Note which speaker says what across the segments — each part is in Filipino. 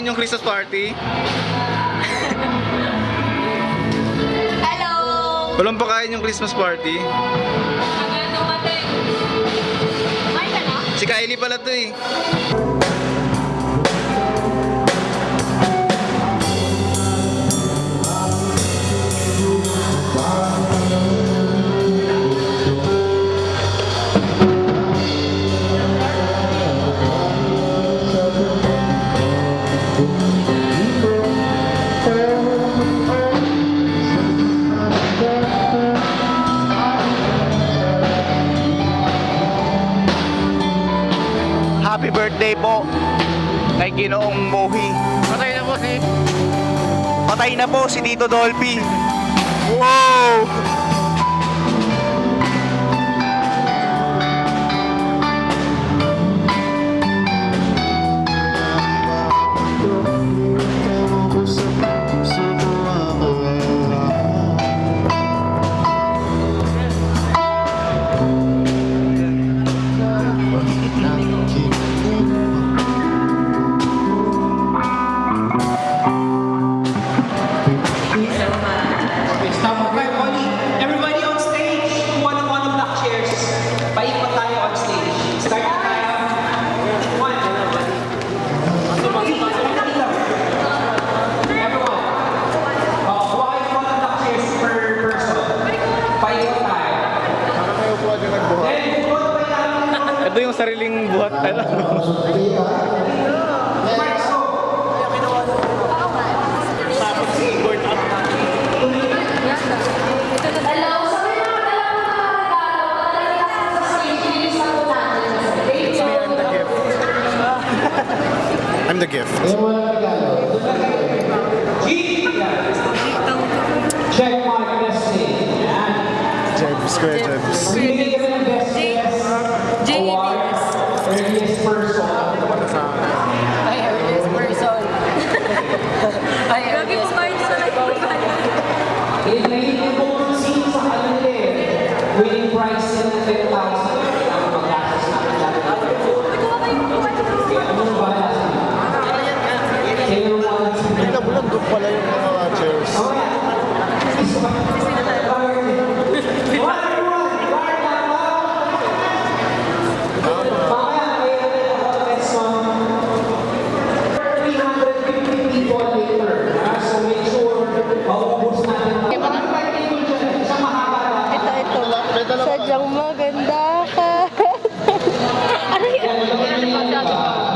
Speaker 1: yung Christmas party?
Speaker 2: Hello!
Speaker 1: Walang pakain yung Christmas party?
Speaker 2: Hanggang dumating. Kumain ka na?
Speaker 1: Si Kylie pala to eh. Happy birthday po kay Ginoong Mohi.
Speaker 3: Patay na po si...
Speaker 1: Patay na po si Tito Dolphy. Wow!
Speaker 4: Everybody on stage, one black chairs. Paikot tayo on stage. Start na tayo. One. Everyone. One black chairs per person. Paikot tayo. Then, bukod pa tayo.
Speaker 1: Ito yung sariling buhat.
Speaker 5: I'm the gift.
Speaker 4: Check mark, testing.
Speaker 5: Jebs, Square Jebs.
Speaker 4: Bigyan ka ng best guess award. Earliest person.
Speaker 2: Ay, earliest person. Ay, earliest person.
Speaker 4: In main golden scene sa Alile, winning prize ng 10,000. Ang mag-access natin dati. Ano ba natin? Kaya one, two,
Speaker 5: Ay, nabulag doon pala yung mga chairs.
Speaker 6: Sadyang maganda ka. Ano yun?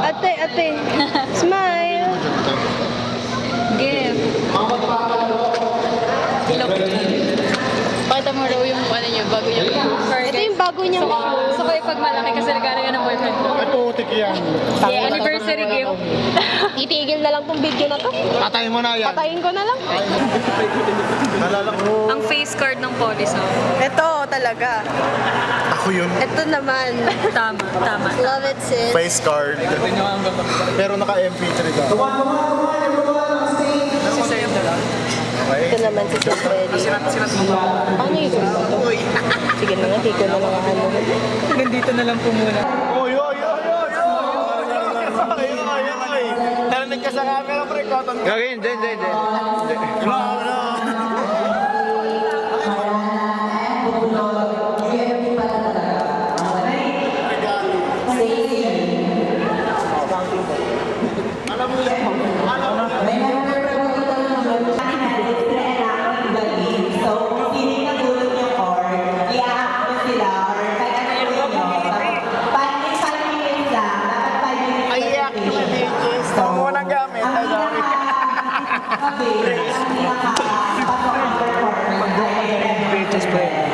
Speaker 6: Ate, smile.
Speaker 2: Gift. Pakita mo raw yung ano niyo, bago niyo.
Speaker 6: Ito yung bago niyang show.
Speaker 2: So kayo pag malaki kasi nagkano ng boyfriend mo.
Speaker 5: Ay, putik yan.
Speaker 2: Yeah, anniversary gift.
Speaker 6: Itigil na lang tong video na to.
Speaker 5: Patay mo na yan.
Speaker 6: Patayin ko na lang.
Speaker 5: Nalala ko.
Speaker 2: Ang face card ng police.
Speaker 6: Ito talaga.
Speaker 5: Ako yun.
Speaker 6: Ito naman.
Speaker 2: Tama.
Speaker 6: Love it, sis.
Speaker 5: Face card. Pero naka-MP3 ka.
Speaker 6: Ito naman si Sis Freddy. Ano yung gusto to? Sige na nga, hiko na lang ano.
Speaker 4: Nandito na lang po muna.
Speaker 5: Oy! Narinig ka sa camera, pre. Cotton.
Speaker 1: Gagawin, dyan.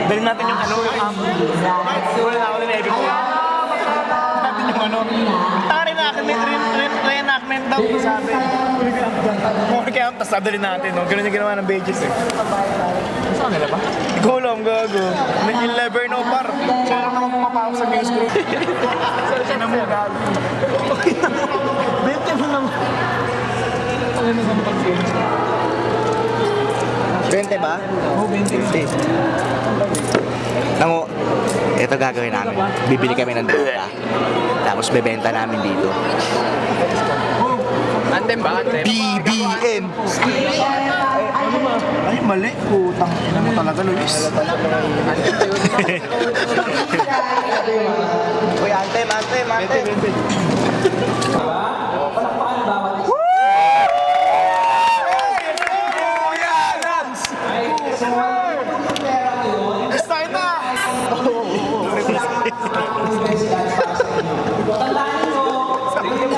Speaker 3: Dali natin yung ano, yung wala na ako rin edit ko. Natin yung ano. Reenactment daw, sabi. More kaya, tapos dadali natin, no? Ganun yung ginawa ng Beges eh. Saan nila ba? Hindi ko alam, gago. You'll never know, par. Siya lang naman pumapawag sa news group. Siya na mo, gago. Bente mo naman. Ano naman pag-game?
Speaker 1: 20 ba?
Speaker 3: Oo, 20.
Speaker 1: Nango, ito gagawin namin. Bibili kami ng droga. Tapos bebenta namin dito.
Speaker 3: Ano
Speaker 5: Anthem ba? Anthem?
Speaker 1: BBM.
Speaker 3: Ay, mali. Putang ina mo talaga, Luis.
Speaker 1: Uy, anthem.
Speaker 4: Palakpakan bawat isa. So, yung pera yun,
Speaker 3: Start na!
Speaker 4: tandaan nyo,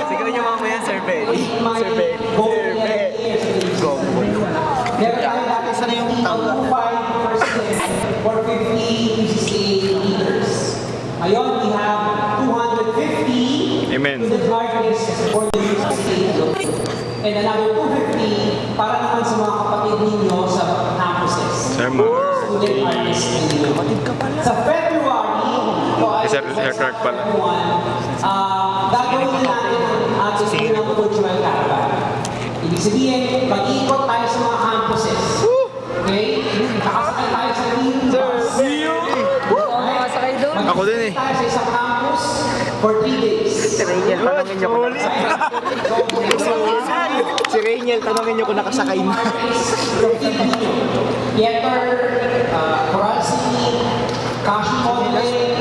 Speaker 5: Siguro nyo mamaya survey.
Speaker 4: survey. Meron tayo dati sa yung 25% for 50 PCCA leaders. Ngayon, we have 250
Speaker 3: Amen.
Speaker 4: to the artists for the PCCA and another 250 para naman sa mga kapatid ninyo sa campuses. Student artists ninyo. Sa February,
Speaker 3: Clark pala.
Speaker 4: gagawin na natin ang ating unang cultural caravan. Ibig sabihin, mag-ikot tayo sa mga campuses. Okay? Kakasakay tayo sa bus.
Speaker 2: Makasakay doon.
Speaker 3: Ako din eh.
Speaker 4: Tayo sa isang campus for 3 days.
Speaker 1: Si Rainiel, tanongin nyo kung Si Rainiel, tanongin nyo kung nakasakay na.
Speaker 4: Theater, choral singing, Kashi modeling,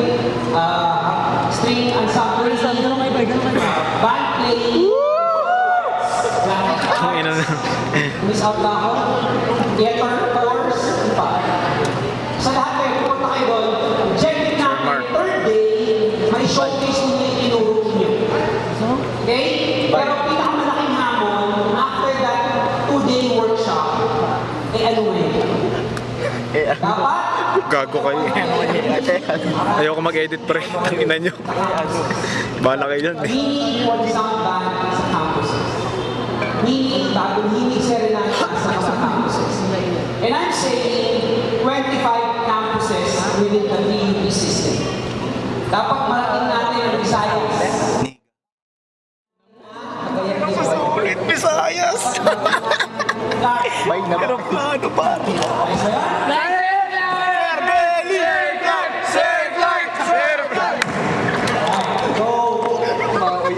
Speaker 4: string ensemble, band playing, miss out na ako, theater course, pa. Sa lahat kayo, pupunta kayo doon, objective natin, third day, may showcase ninyo yung tinuro ninyo. Okay? Pero pinakamalaking hamon, after that 2-day workshop, ano ngayon? Dapat,
Speaker 3: Gago kayo. Ayoko mag-edit pre. Ang ina nyo. Bahala kayo dyan eh.
Speaker 4: meaning for the sound band sa campuses. Meaning, bagong hinig serenata sa mga campuses. And I'm saying, 25 campuses within the PUP system. Dapat marating natin ang Visayas.
Speaker 1: Visayas! May naman. Ano pa?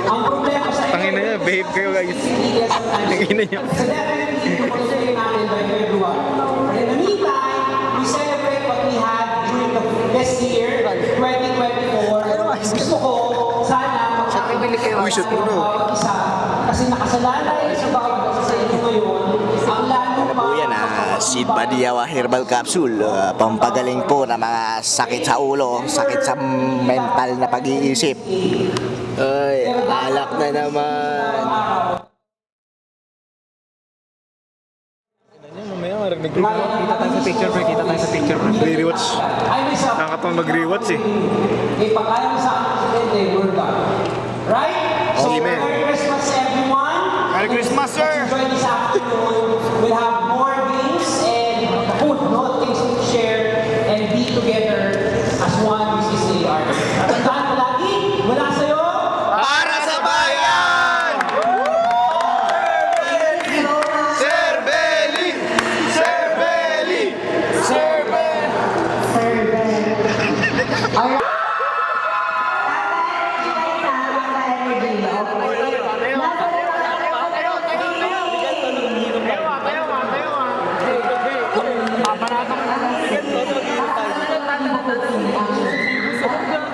Speaker 4: Ang problema sa
Speaker 3: Tangina nyo, behave kayo guys. Tangina nyo.
Speaker 4: So definitely, tuloy natin by February. But in the meantime, we celebrate what we had during this year, 2024. Gusto ko, sana makakabili kayo sa bawat isa. Kasi nakasalalay sa bawat isa sa inyo ngayon, ang lalo pa...
Speaker 1: Po yan, Seed Badiawa Herbal Capsule. Pampagaling po ng mga sakit sa ulo, sakit sa mental na pag-iisip. Ay, alak na naman.
Speaker 3: Mamaya marinig ko. Kita tayo sa picture pre. Kita tayo sa picture pre. Re-rewatch.
Speaker 4: I myself,
Speaker 3: Nakakatawa mag-rewatch eh.
Speaker 4: pagkaya mo sa akin, we're done. Right? So,
Speaker 3: Amen.
Speaker 4: Merry Christmas everyone!
Speaker 3: Merry Christmas sir!
Speaker 4: Enjoy this afternoon. We'll have more games and food, no? Things to share and be together as one PCCA artist. At tandaan mo lagi, mula sa'yo,
Speaker 1: Para sa bayan! Sir Belly! Sir Belly! Sir Belly!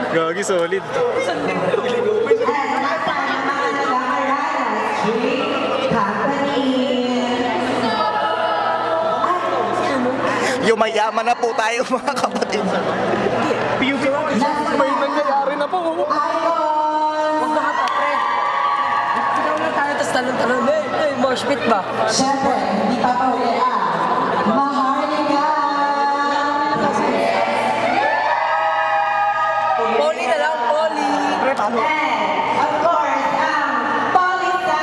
Speaker 3: Gagi solid.
Speaker 1: Yumayaman na po tayo mga kapatid.
Speaker 3: May nangyayari na po.
Speaker 2: Talon-talon eh. Mosh pit ba?
Speaker 7: Siyempre, hindi pa huli Maharlika!
Speaker 2: Poli na lang, poli.
Speaker 7: And, of course, ang Polita!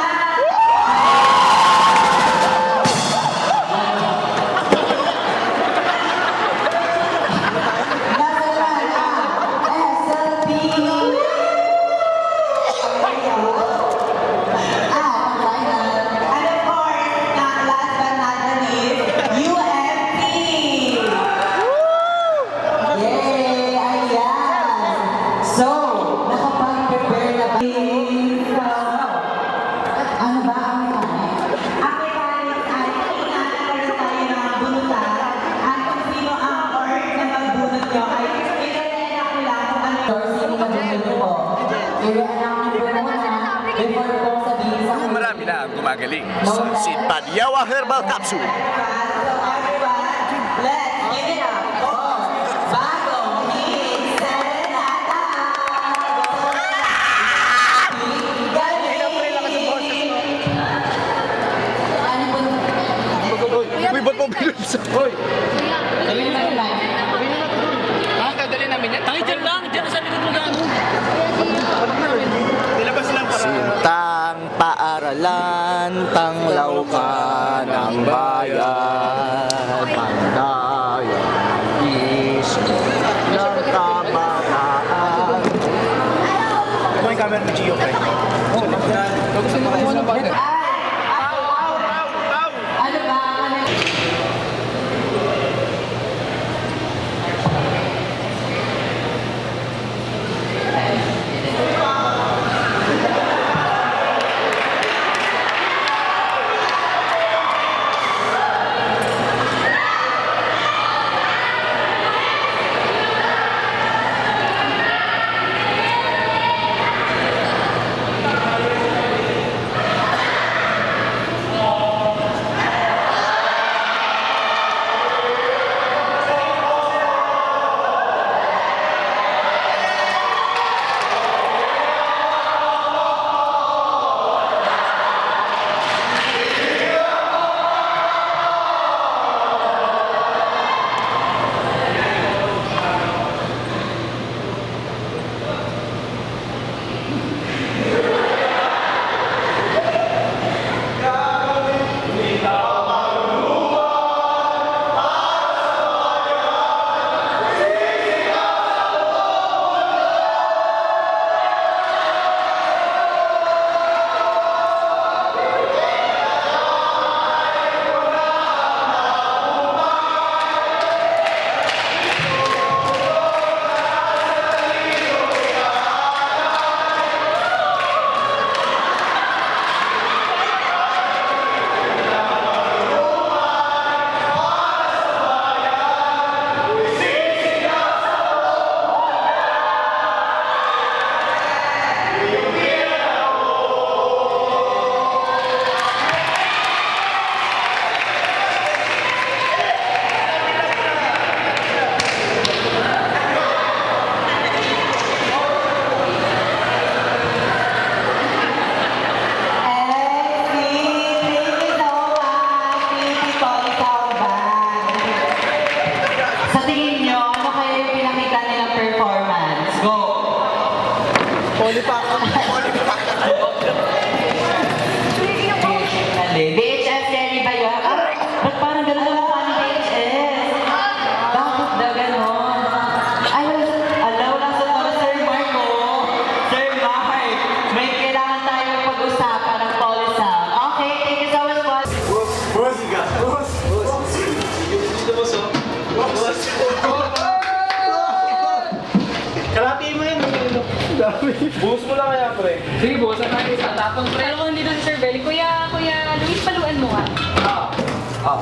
Speaker 7: Nasalan ang SLP! And of course, not last but not the least, UMP! Yay! Ayan! So, nakapag-prepare na ba? Ano ba ang
Speaker 5: Marami na ang gumagaling.
Speaker 1: Sid Padiawa Herbal Capsule.
Speaker 7: Let's give it up for Bagong Hit Serenata!
Speaker 3: Uy, ba't mo binunsa? Uy!
Speaker 2: Dadali namin yan. Tangi dyan lang. Dyan sa likod mo lang.
Speaker 3: Nilabas lang para...
Speaker 1: Sintang paaralan, tanglaw ka ng bayan, pandayan, isip ng kabataan.
Speaker 3: Ito yung camera ni Gio, pre.
Speaker 2: Gusto mo kumuha ng bagay?
Speaker 7: Ano ba? Sa tingin nyo, ano kaya yung pinakita nilang performance? Go! VHS carry ba yun? Ba't parang gano'n ang mukha ni VHS? Bakit daw gano'n? Ay, alaw lang sa to, Sir Marco. Sir Mark, may kailangan tayong pag-usapan ng Polisam. Okay, thank you so much, boss.
Speaker 3: Kalati mo yun. Buhos mo lang kaya, pre.
Speaker 2: Sige, buwasan tayo sa tapang pre.
Speaker 8: Alam ko hindi doon, Sir Belly. Kuya Luis, paluan mo nga.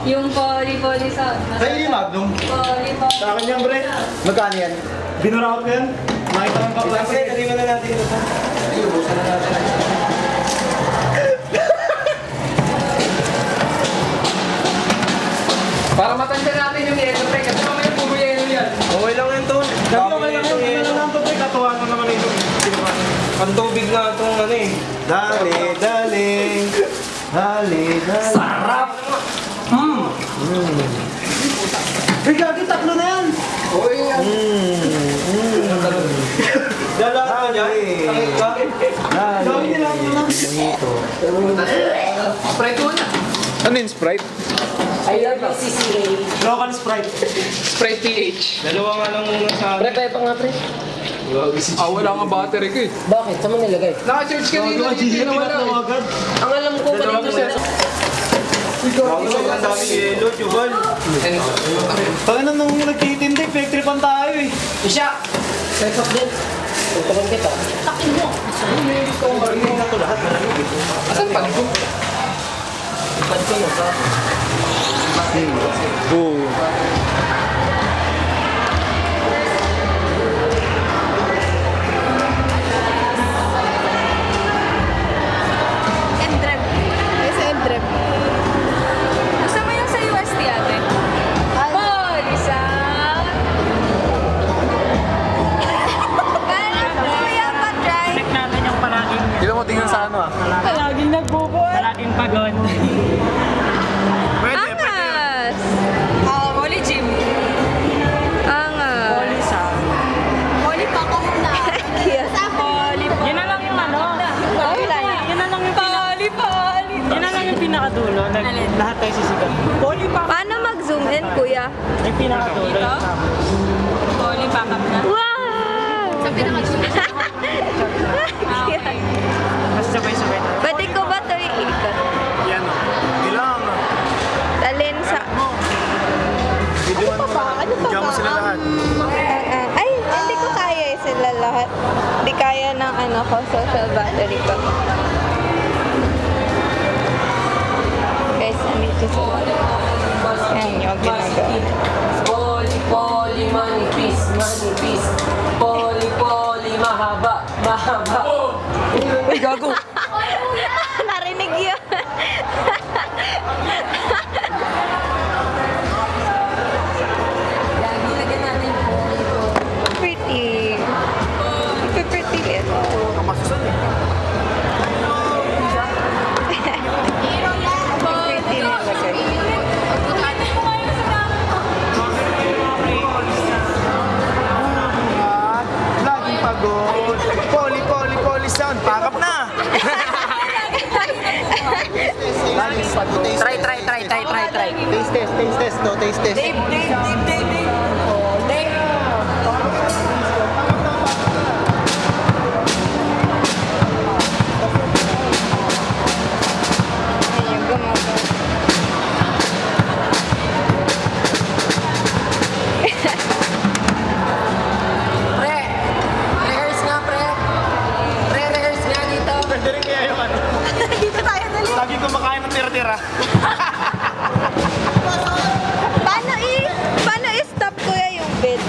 Speaker 8: Yung poli sa...
Speaker 3: Sa'yo yung Magnum.
Speaker 8: Poli.
Speaker 3: Sa akin yan, pre. Magkano yan? Binura ko yan. Nakita mo pa klase. Kaliman na natin ito. Sige, buhusan na natin.
Speaker 2: Para matanda natin yung yelo pre. Kasi mamaya puro yelo yan.
Speaker 3: Okay lang yan, Tol. Dami okay lang yan. Ano lang ito, pre. Katuwa mo naman ito. Ang tubig na itong ano eh. Dali, dali. Dali, dali. Sarap! Hey, gagi, tatlo na yan!
Speaker 2: Okay yan.
Speaker 3: Dala ka niya. Dali, dali.
Speaker 2: Sprite mo na.
Speaker 3: Ano yung Sprite?
Speaker 8: I love you, CCA.
Speaker 3: Local Sprite.
Speaker 2: Sprite PH.
Speaker 3: Dalawa nga lang muna sa akin.
Speaker 8: Pre, kaya pa nga, pre.
Speaker 2: Wala nga battery ko eh.
Speaker 8: Bakit? Saan mo nilagay?
Speaker 2: Naka-search kanina. Hindi na wala eh.
Speaker 3: agad.
Speaker 8: Ang alam ko, kanina sa...
Speaker 3: Bago sa dami yelo, Jubal. Taka na nung nagtitindi, pektripan tayo eh.
Speaker 8: Isya! Self-up din. Tutukan kita. Takin mo!
Speaker 2: Asan pa ko?
Speaker 8: Ipan ko yun, sa...
Speaker 3: Oo. tingnan sa ano ah.
Speaker 6: Palaging nagbubuhat.
Speaker 7: Palaging pagod.
Speaker 3: Pwede, pwede.
Speaker 8: Angas!
Speaker 2: Volley gym.
Speaker 8: Angas!
Speaker 2: Volley pa ako na.
Speaker 8: Volley pa.
Speaker 7: Yun na lang yung ano. Yun na lang yung Yun na lang yung pinakadulo. Lahat tayo sisigaw. Poli pa.
Speaker 8: Paano mag-zoom in, kuya?
Speaker 7: Yung pinakadulo.
Speaker 2: Volley pa ka na.
Speaker 8: Wow!
Speaker 2: Sa pinaka-gym.
Speaker 7: Mas sabay-sabay tayo.
Speaker 8: Pwede ko ba ito iikot?
Speaker 3: Yan o. Ilang.
Speaker 8: Dalhin sa...
Speaker 3: Videoan mo na. Bigyan mo sila lahat.
Speaker 8: Ay, hindi ko kaya sila lahat. Hindi kaya ng ano ko, social battery ko. Guys, andito sila. Yan yung ginagawa.
Speaker 4: Poli, poli, manipis, manipis. Poli, poli, mahaba, mahaba. Uy, gago!
Speaker 8: Narinig yun. Pretty. Pretty little.
Speaker 3: Kapasusan eh.
Speaker 8: Pretty nilagay.
Speaker 3: Laging pagod. Poli, poli, poli sound. Pakap na. Laging pagod.
Speaker 4: Try.
Speaker 1: Taste test, no, taste test.
Speaker 8: Yan yung gumagawa.
Speaker 4: Pre! Rehearse nga, pre! Pre, rehearse nga dito!
Speaker 3: Pwede rin kaya yung ano.
Speaker 2: Dito tayo dali.
Speaker 3: Lagi kumakain ng tira-tira.
Speaker 8: Paano i-stop kuya yung bed?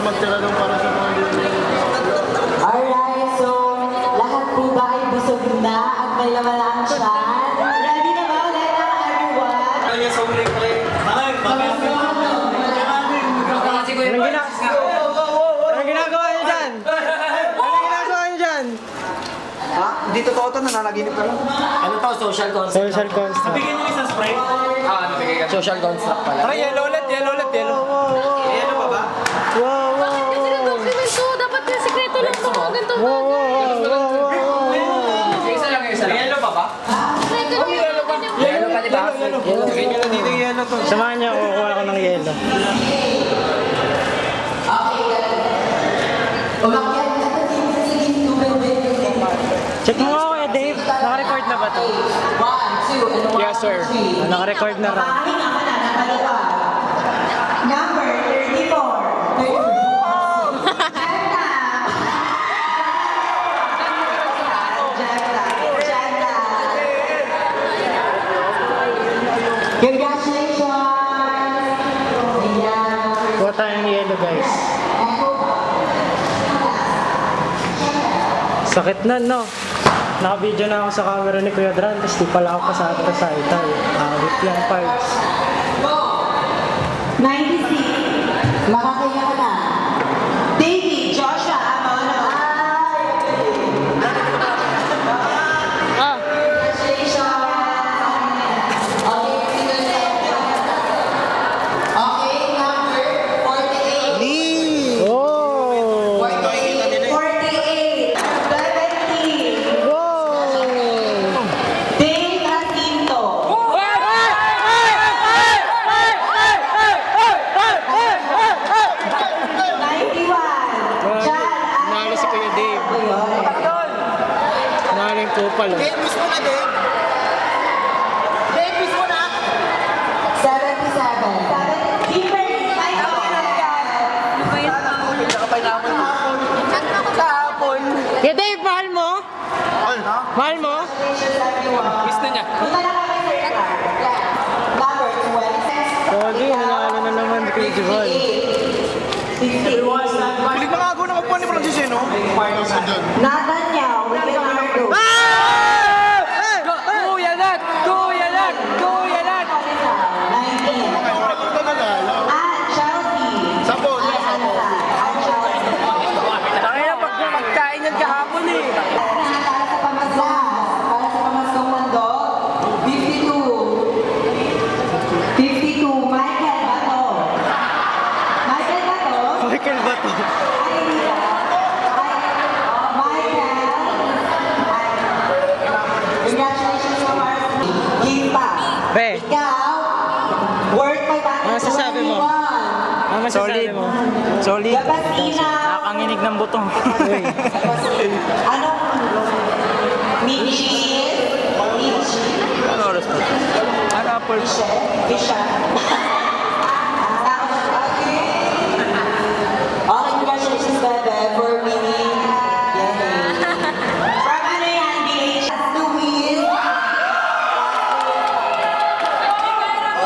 Speaker 5: magtira doon para sa mga
Speaker 7: Alright, so lahat po ba ay busog na at may laman na ang tiyan? Ready na ba ulit na everyone?
Speaker 5: Kaya sa uli ko eh.
Speaker 3: Anong ginagawa niyo dyan? Anong ginagawa niyo dyan?
Speaker 1: Ha? Hindi totoo to, nananaginip ka lang.
Speaker 4: Ano to? Social construct.
Speaker 3: Social construct.
Speaker 5: Bigyan niyo isang spray.
Speaker 4: Social construct pala.
Speaker 5: Tara, yellow ulit, yellow ulit, yellow. Yellow pa ba?
Speaker 2: Kasi nag-document ko, dapat yung sekreto lang ito. Ganito ba?
Speaker 4: Isa lang, isa lang. Yellow pa ba?
Speaker 2: Sekreto lang yung
Speaker 4: Yellow pa, di ba?
Speaker 5: Bigyan niyo lang dito yung yellow to.
Speaker 3: Samahan niyo, kukuha ako ng yelo. Check mo ako eh, Dave. Naka-record na ba to?
Speaker 5: Yes, sir.
Speaker 3: Naka-record na rin.
Speaker 7: Number 34. Congratulations! Ayan.
Speaker 3: Kuha tayo ng yelo, guys. Sakit na, no? Naka-video na ako sa camera ni Kuya Dran, tapos di pala ako kasama sa recital. Awit lang, parts.
Speaker 7: 96. Makakaya ka na. David Joshua Amono. Congratulations. Okay, number 48.
Speaker 3: Oh!
Speaker 7: 48. 70. Dave Jacinto. 91. John
Speaker 3: Nalo si Kuya Dave. Nalo yung kupal. Oh.
Speaker 1: Mismo na din.
Speaker 7: 77. Kimberly.
Speaker 3: Kuya Dave, mahal mo? Mahal mo?
Speaker 5: Miss na niya.
Speaker 7: Number 26.
Speaker 3: Pogi, nanalo na naman si Kuya Jubal.
Speaker 5: Pilig na nga ako na magpuan ni Francis eh, no?
Speaker 7: Nathaniel Leonardo.
Speaker 3: Kuya Nat! Kuya Nat! Kuya Nat!
Speaker 7: 19. Ann Chelsea.
Speaker 5: Sapo,
Speaker 7: Ann Chelsea.
Speaker 3: Kaya pagkain yan kahapon eh.
Speaker 7: Para sa pamaskong mundo, 52. 52, Michael Bato. Michael Bato?
Speaker 3: Michael ba to?
Speaker 7: Ay, hindi ka. Michael. Congratulations sa Marcy. Gimpa.
Speaker 3: Be,
Speaker 7: Ikaw, worth 500.
Speaker 3: ano sasabi mo? Ano masasabi mo? Solid.
Speaker 7: Gabasina.
Speaker 3: Nakakanginig ng buto.
Speaker 7: Anong Michi?
Speaker 3: Ano oras pa? Ano apple?
Speaker 7: Isha. Okay, congratulations, Bebe, for winning. Yay. From ano yan, BH? Louise.
Speaker 3: Nalo si Kuya Dran.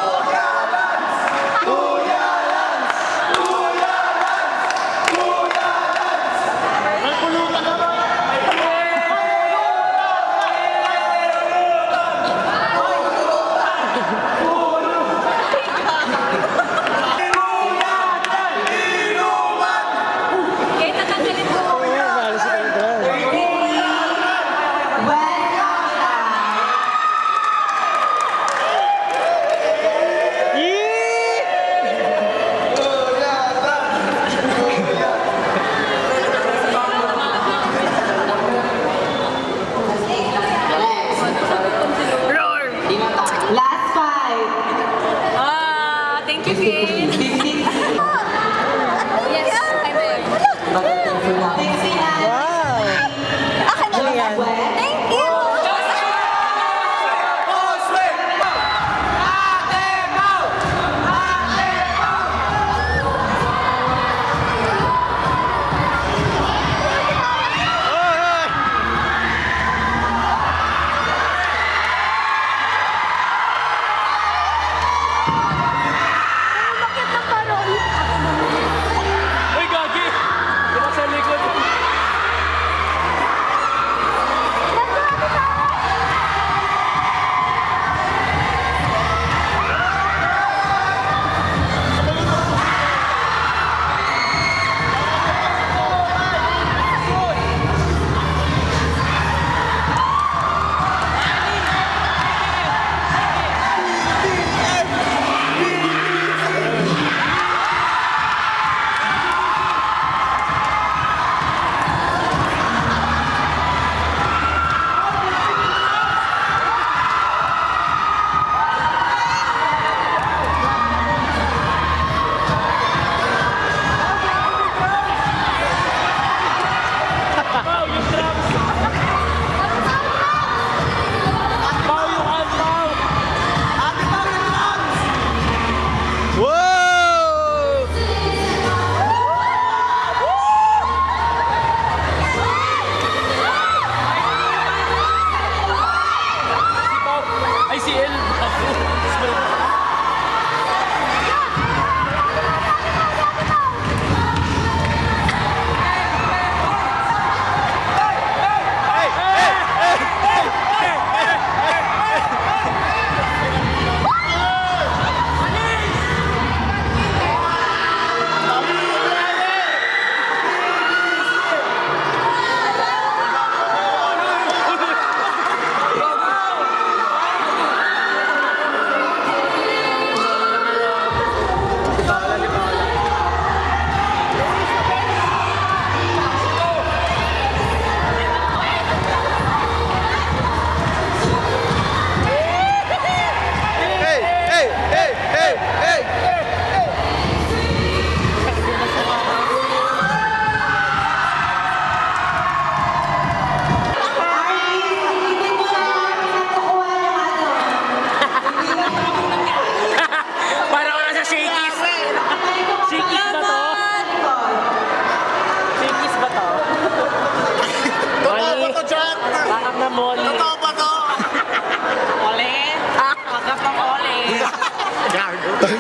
Speaker 7: Last five.
Speaker 2: Thank you, Kate. Yes, I'm there.
Speaker 7: 69.
Speaker 3: Wow! Ano yan?
Speaker 8: Thank you!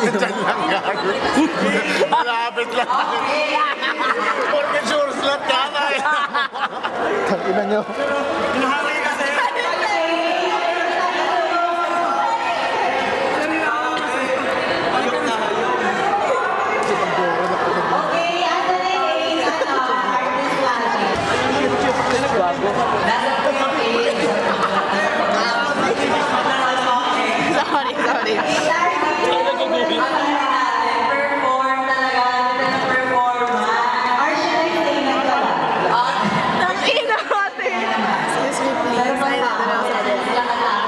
Speaker 5: Diyan lang gago. Malapit lang. Porque sure slot ka na eh.
Speaker 3: Tangina nyo.
Speaker 7: Okay, asa na yung artist magic. Nasa Philippines.
Speaker 8: Sorry.
Speaker 7: Perform talaga. Perform. Or should I say na ito?
Speaker 8: Ina ate. Excuse me please.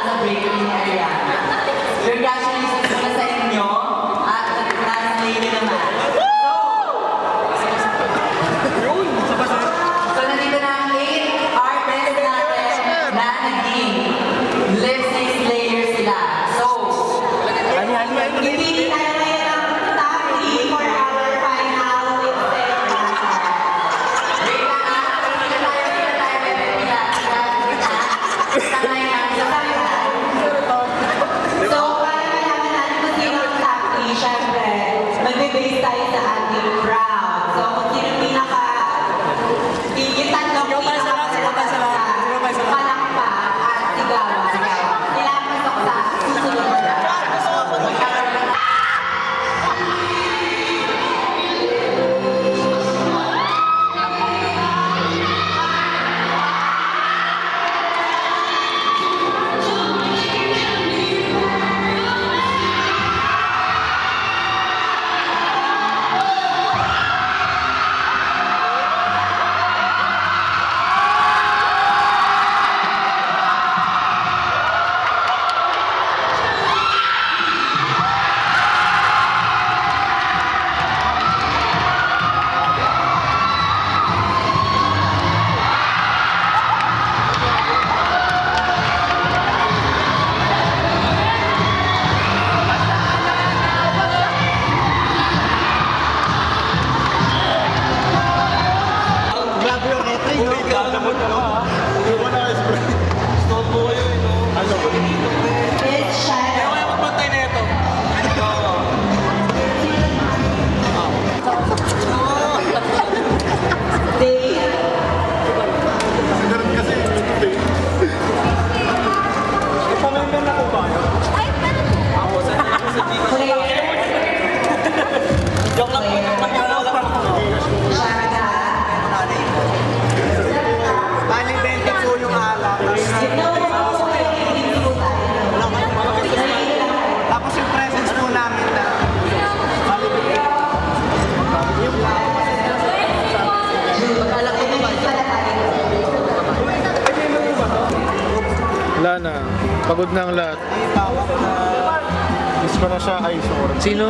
Speaker 7: Sa breaking area. Congratulations muna sa inyo. At nag-translate naman. So, nandito na ang 8 artists natin na naging lip sync slayers sila. So, pipili tayo ngayon ng top 3 for our final lip sync battle. Wait lang ha. Pipili tayo. Sanay na. So, para malaman natin kung sino ang top 3, syempre, magbe-base tayo sa ating crowd. So, kung sino pinaka... Yung tatlong palakpa at sigawan. Sila ang pasok sa susunod na round. It's Shadow. Dave.
Speaker 5: Ganun kasi. Pamemben ako ba?
Speaker 1: Bali 20 po yung alak. Tapos yung presence po namin na
Speaker 3: Wala na. Pagod na ang lahat. Miss ko na siya. Ay, sorry. Sino?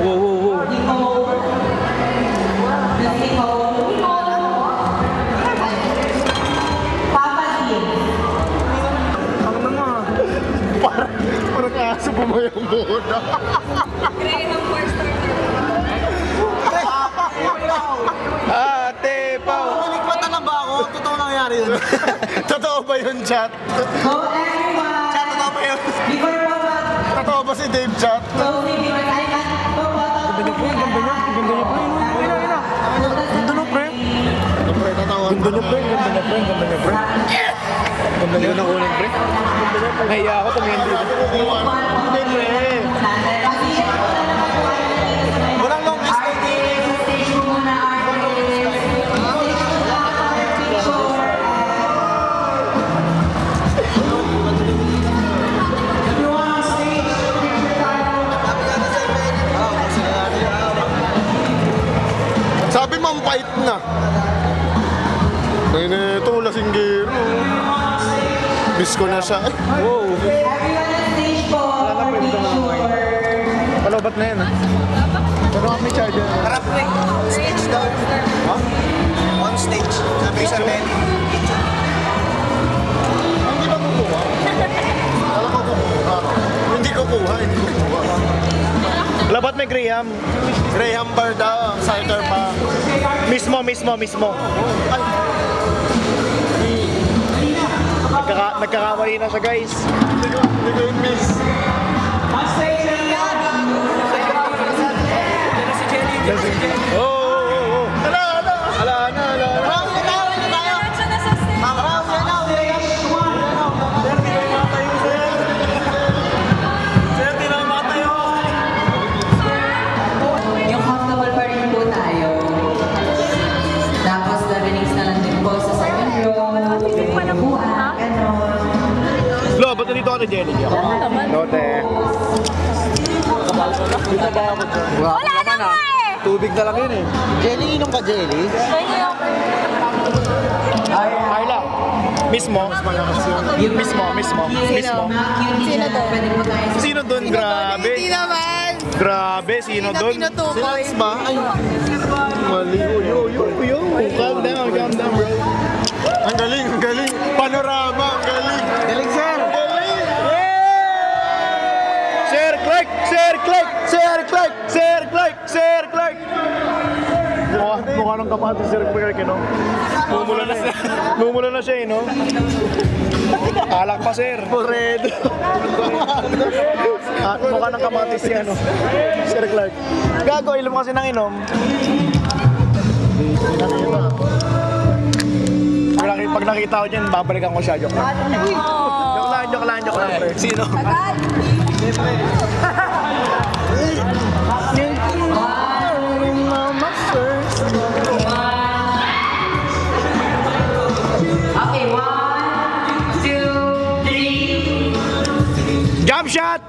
Speaker 3: Wow.
Speaker 5: Parang aso bumayang muna.
Speaker 3: Ate Pao!
Speaker 1: Nalikmata na ba ako? Totoo nangyari yun.
Speaker 5: Totoo ba yun, chat?
Speaker 7: Go everyone!
Speaker 1: Chat, totoo ba yun?
Speaker 7: Before po ba?
Speaker 5: Totoo ba si Dave, chat?
Speaker 7: Closing before tayo ka. Go po.
Speaker 3: Ganda na, pre.
Speaker 5: Siyempre, tatawa.
Speaker 3: Ganda na, pre. Ganda na ng uling, pre. Nahiya ako, tumingin dito.
Speaker 5: Hindi, pre.
Speaker 1: Walang long list na
Speaker 7: Stage mo muna, artist.
Speaker 5: Sabi mampait na. Ay, ito, lasinggero. Miss ko na siya.
Speaker 3: Wow.
Speaker 7: Everyone on stage po for picture.
Speaker 3: Palobat na yan, ha? Pero kami charger.
Speaker 1: Harap pre. Stage daw. On stage. Sabi sa Benny.
Speaker 5: Hindi ba kukuha? Alam ko kukuha. Hindi kukuha.
Speaker 3: Labat may Graham.
Speaker 5: Graham Barda, cider pa.
Speaker 3: Mismo.
Speaker 5: Ay,
Speaker 3: Nagkakamali na siya, guys.
Speaker 5: hindi ko yun miss.
Speaker 4: On stage na
Speaker 3: Oh. Ala na. Sir, di na matayo.
Speaker 7: Yung comfortable pa rin po tayo. Tapos levelings na lang din po sa second row. Yung buwan, ganon.
Speaker 3: Lo, ba't nandito ka na Jelly? Lote.
Speaker 1: Wala naman eh! Tubig na lang yun eh. Jelly, inom ka jelly?
Speaker 3: Ayla. Mismo.
Speaker 7: Sino to? Pwede po tayo sa
Speaker 3: Sino doon? Grabe.
Speaker 8: Hindi naman.
Speaker 3: Grabe, sino doon?
Speaker 8: Tinutukoy.
Speaker 1: Ba? Ay, mali.
Speaker 3: Yo. Calm down, bro.
Speaker 5: Ang galing. Panorama, ang galing.
Speaker 1: Galing, sir!
Speaker 3: Sir Clark! Mukha ng kapatid si Sir Clark, no? Mumula na siya, no? Alak pa, sir.
Speaker 1: Poredo.
Speaker 3: Mukha ng kamatis siya, no? Sir Clark. Gago, inom kasi nang inom. Pag nakita ko dyan, babalikan ko siya. Joke lang. Pre. Sino?
Speaker 7: Okay, 1, 2, 3.
Speaker 3: Jump shot!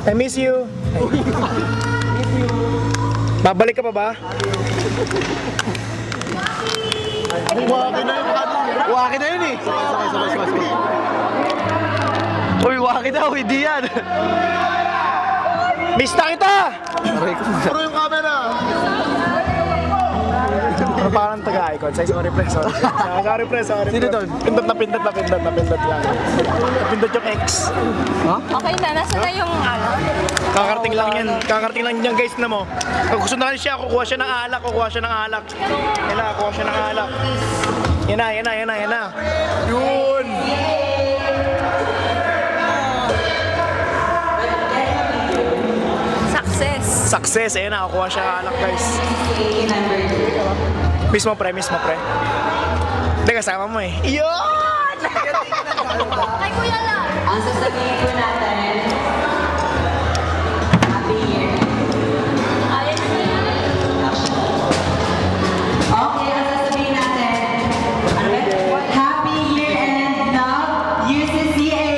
Speaker 3: I miss you. Babalik ka pa ba?
Speaker 1: Waki na yun eh. Sakay. Uy, waki daw, hindi yan.
Speaker 3: Miss na kita!
Speaker 5: Puro yung camera.
Speaker 3: Ano parang taga-icon? Sorry pre.
Speaker 1: Sino doon?
Speaker 3: Pindot lang. Napindot yung X.
Speaker 8: Okay na, nasa na yung ano?
Speaker 3: Kakarating lang yan guys na mo. Pag gusto na siya, kukuha siya ng alak. Yan na, kukuha siya ng alak. Yan na. Yun! Success! Ayan na, kukuha siya ng alak guys. Mismo pre. Hindi, kasama mo eh. Yun!
Speaker 8: Ay, kuya lang.
Speaker 7: Ang sasabihin po natin, happy year. Okay, ang sasabihin natin, happy year and love, UCCA.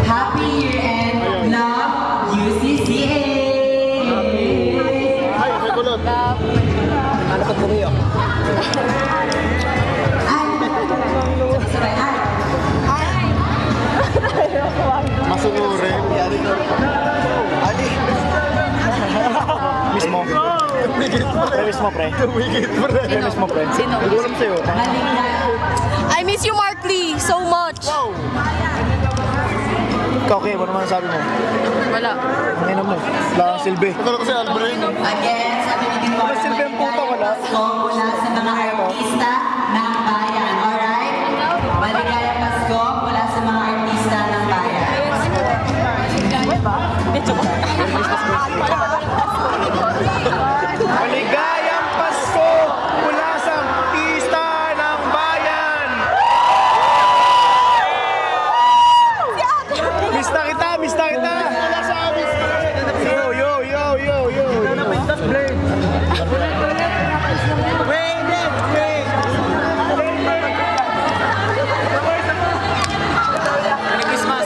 Speaker 7: Happy year and love, UCCA.
Speaker 5: Ay, may kulot.
Speaker 1: Ano ka tumiyo?
Speaker 7: Sabay,
Speaker 5: Masuguri.
Speaker 1: Ali.
Speaker 3: Mismo. Pre.
Speaker 2: Sino?
Speaker 3: Nagulam sa'yo.
Speaker 2: I miss you, Mark Lee, so much.
Speaker 3: Ikaw, okay, ano naman sabi mo?
Speaker 2: Wala.
Speaker 3: Ang ina mo. Wala kang silbi.
Speaker 5: Ito kasi Albert.
Speaker 7: Again, sabi ni Kim
Speaker 3: Mas silbi ang puta, wala.
Speaker 7: Pasko mula sa mga artista ng bayan. Alright? Maligayang Pasko mula sa mga artista ng bayan.
Speaker 3: Maligayang Pasko mula sa artista ng bayan! Miss na kita! Wala sa amin! Yo!
Speaker 8: Merry Christmas!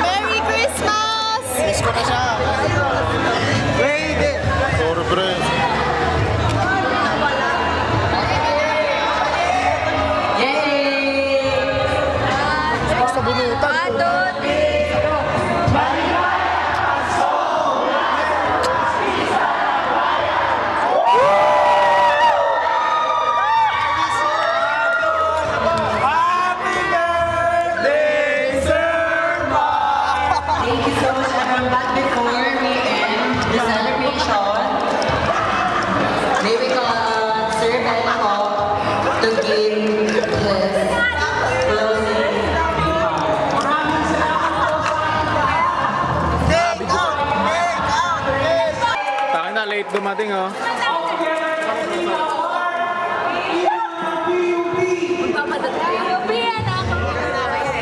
Speaker 8: Merry Christmas!
Speaker 1: Miss ko na siya.
Speaker 5: Sorry, pre.
Speaker 7: Yay!
Speaker 3: Basta bunutan.
Speaker 7: Thank you so much, everyone. But before,
Speaker 3: dumating oh.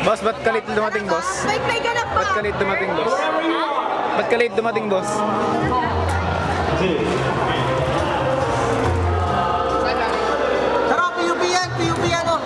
Speaker 3: Boss, ba't kalit dumating, boss? Ba't kalit dumating, boss? Ba't kalit dumating, boss?
Speaker 1: Tara, PUP yan, oh.